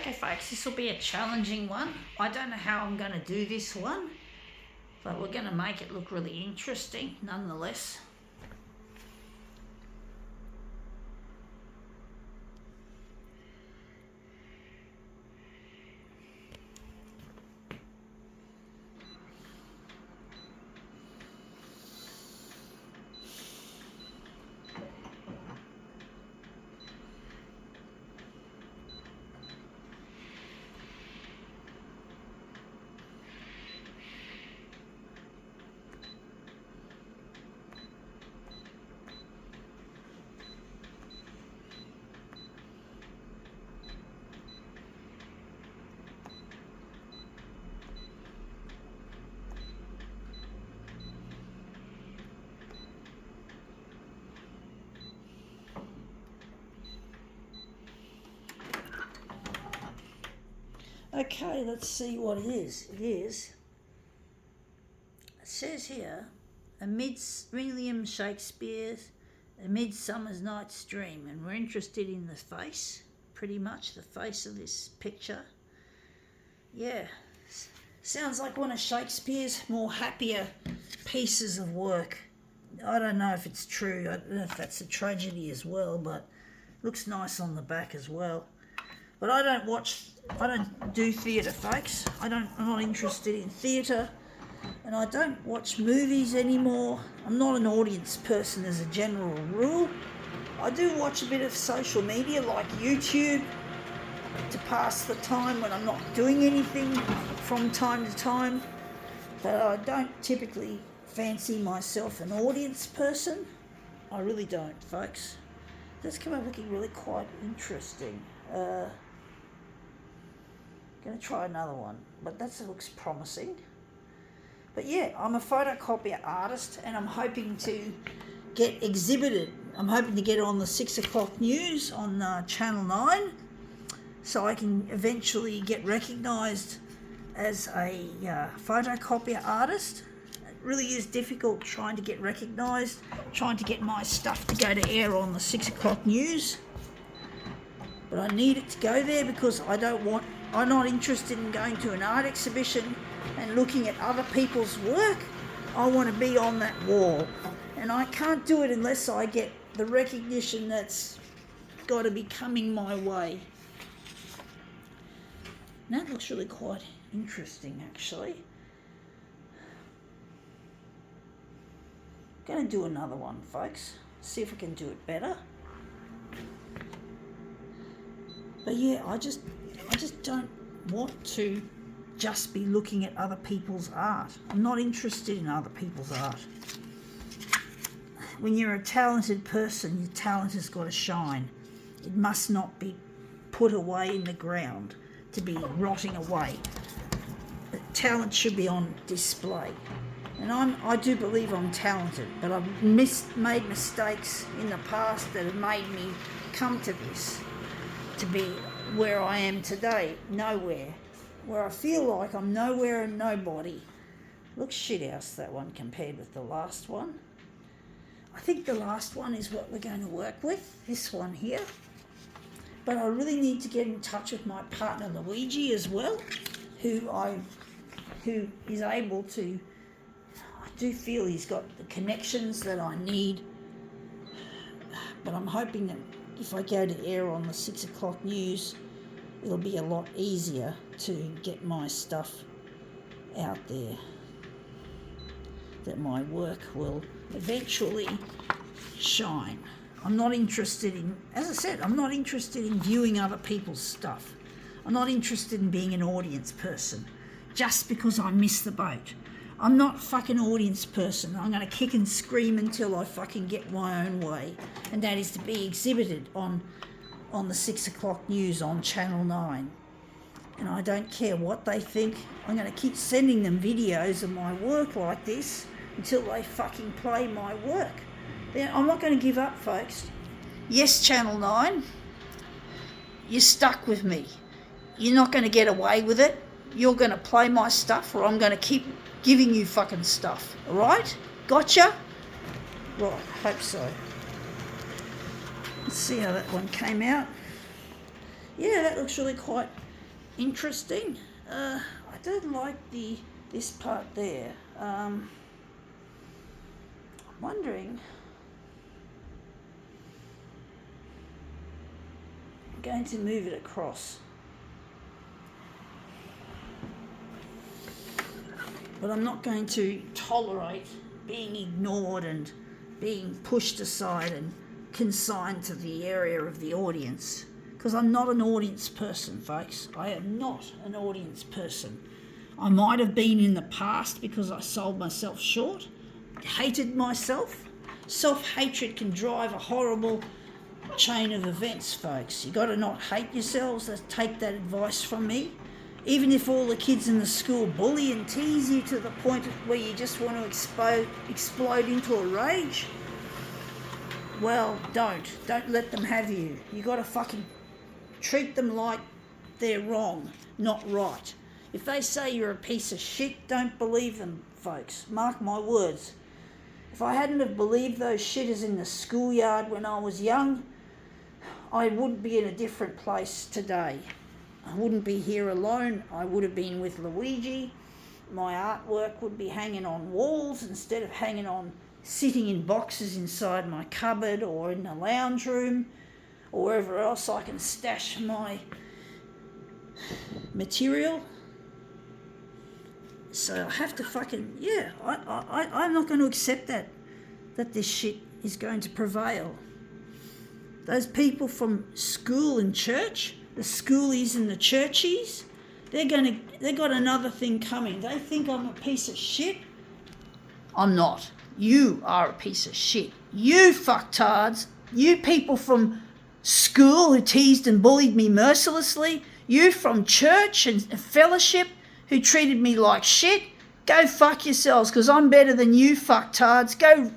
Okay folks, this will be a challenging one. I don't know how I'm going to do this one, but we're going to make it look really interesting nonetheless. Okay, let's see what it is. It says here, William Shakespeare's A Midsummer's Night's Dream, and we're interested in the face, pretty much the face of this picture. Yeah, sounds like one of Shakespeare's more happier pieces of work. I don't know if it's true, I don't know if that's a tragedy as well, but looks nice on the back as well. But I don't do theatre, folks. I'm not interested in theatre, and I don't watch movies anymore. I'm not an audience person as a general rule. I do watch a bit of social media like YouTube to pass the time when I'm not doing anything from time to time, but I don't typically fancy myself an audience person. I really don't, folks. That's come up looking really quite interesting. Going to try another one, but that looks promising. But yeah, I'm a photocopier artist, and I'm hoping to get exhibited. I'm hoping to get on the 6 o'clock news on Channel 9, so I can eventually get recognised as a photocopier artist. It really is difficult trying to get recognised, trying to get my stuff to go to air on the 6 o'clock news. But I need it to go there because I'm not interested in going to an art exhibition and looking at other people's work. I want to be on that wall, and I can't do it unless I get the recognition that's got to be coming my way. And that looks really quite interesting, actually. Going to do another one, folks. See if I can do it better. But yeah, I just don't want to just be looking at other people's art. I'm not interested in other people's art. When you're a talented person, your talent has got to shine. It must not be put away in the ground to be rotting away. But talent should be on display. And I do believe I'm talented, but I've made mistakes in the past that have made me come to this, to be where I am today, nowhere, where I feel like I'm nowhere and nobody. Looks shit house, that one, compared with the last one. I think the last one is what we're going to work with, this one here. But I really need to get in touch with my partner Luigi as well, who is able to, I do feel he's got the connections that I need. But I'm hoping that if I go to air on the 6 o'clock news, it'll be a lot easier to get my stuff out there, that my work will eventually shine. I'm not interested in, as I said, I'm not interested in viewing other people's stuff. I'm not interested in being an audience person just because I missed the boat. I'm not a fucking audience person. I'm going to kick and scream until I fucking get my own way, and that is to be exhibited on the 6 o'clock news on Channel 9. And I don't care what they think. I'm going to keep sending them videos of my work like this until they fucking play my work. Then I'm not going to give up, folks. Yes, Channel 9, you're stuck with me. You're not going to get away with it. You're going to play my stuff, or I'm going to keep giving you fucking stuff. All right? Gotcha? Right, hope so. Let's see how that one came out. Yeah, that looks really quite interesting. I don't like this part there. I'm wondering. I'm going to move it across. But I'm not going to tolerate being ignored and being pushed aside and consigned to the area of the audience. Because I'm not an audience person, folks. I am not an audience person. I might have been in the past because I sold myself short, hated myself. Self-hatred can drive a horrible chain of events, folks. You got to not hate yourselves. Take that advice from me. Even if all the kids in the school bully and tease you to the point where you just want to explode into a rage, well, don't let them have you. You got to fucking treat them like they're wrong, not right. If they say you're a piece of shit, don't believe them, folks. Mark my words. If I hadn't have believed those shitters in the schoolyard when I was young, I would be in a different place today. I wouldn't be here alone. I would have been with Luigi. My artwork would be hanging on walls instead of sitting in boxes inside my cupboard or in the lounge room or wherever else I can stash my material. So I have to fucking, I'm not going to accept that this shit is going to prevail. Those people from school and church, the schoolies and the churchies, they got another thing coming. They think I'm a piece of shit. I'm not. You are a piece of shit. You fucktards. You people from school who teased and bullied me mercilessly. You from church and fellowship who treated me like shit. Go fuck yourselves, because I'm better than you fucktards. Go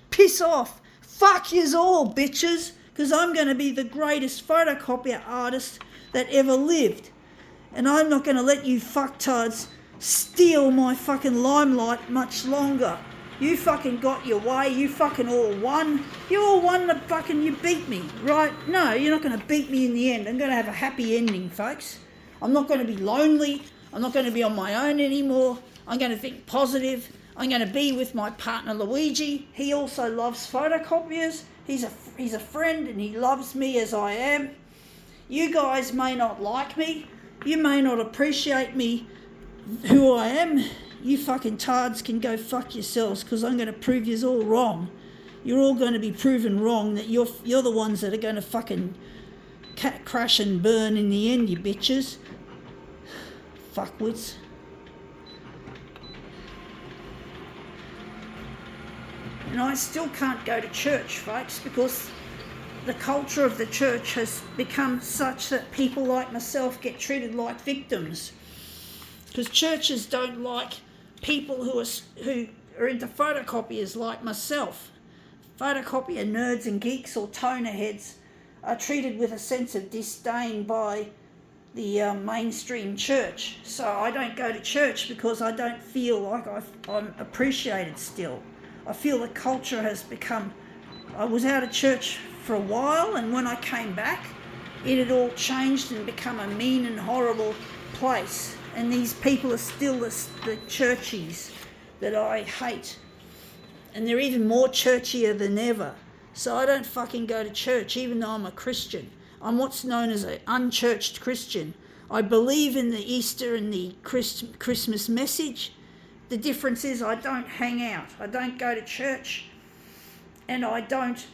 piss off. Fuck yous all, bitches, because I'm going to be the greatest photocopier artist that ever lived. And I'm not going to let you fucktards steal my fucking limelight much longer. You fucking got your way. You fucking all won. You all won you beat me, right? No, you're not going to beat me in the end. I'm going to have a happy ending, folks. I'm not going to be lonely. I'm not going to be on my own anymore. I'm going to think positive. I'm going to be with my partner Luigi. He also loves photocopiers. He's a friend and he loves me as I am. You guys may not like me. You may not appreciate me, who I am. You fucking tards can go fuck yourselves, because I'm going to prove yous all wrong. You're all going to be proven wrong, that you're the ones that are going to fucking crash and burn in the end, you bitches. Fuckwits. And I still can't go to church, folks, because the culture of the church has become such that people like myself get treated like victims. Because churches don't like people who are into photocopiers like myself. Photocopier nerds and geeks or toner heads are treated with a sense of disdain by the mainstream church. So I don't go to church because I don't feel like I'm appreciated still. I feel the culture has become... I was out of church for a while, and when I came back, it had all changed and become a mean and horrible place. And these people are still the churchies that I hate. And they're even more churchier than ever. So I don't fucking go to church, even though I'm a Christian. I'm what's known as an unchurched Christian. I believe in the Easter and the Christmas message. The difference is I don't hang out. I don't go to church. And I don't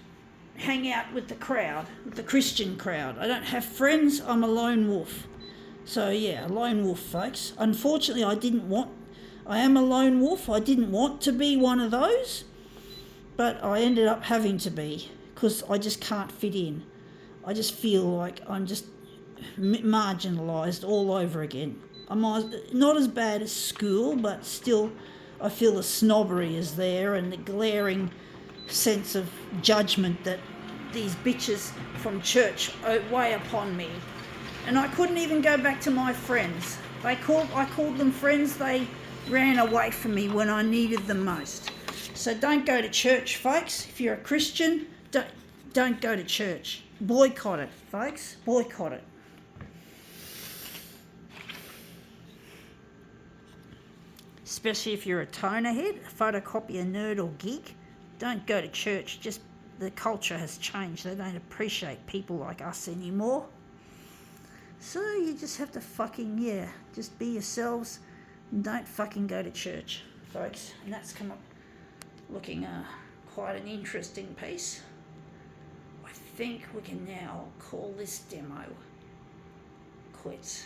hang out with the crowd, with the Christian crowd. I don't have friends. I'm a lone wolf. So yeah, a lone wolf, folks. Unfortunately, I am a lone wolf. I didn't want to be one of those, but I ended up having to be, because I just can't fit in. I just feel like I'm just marginalised all over again. I'm not as bad as school, but still I feel the snobbery is there and the glaring sense of judgment that these bitches from church weigh upon me. And I couldn't even go back to my friends. I called them friends. They ran away from me when I needed them most. So don't go to church, folks. If you're a Christian, don't go to church. Boycott it, folks. Boycott it. especially if you're a toner head, a photocopier nerd or geek. Don't go to church. Just the culture has changed. They don't appreciate people like us anymore. So you just have to fucking, just be yourselves and don't fucking go to church, folks. And that's come up looking quite an interesting piece. I think we can now call this demo quits.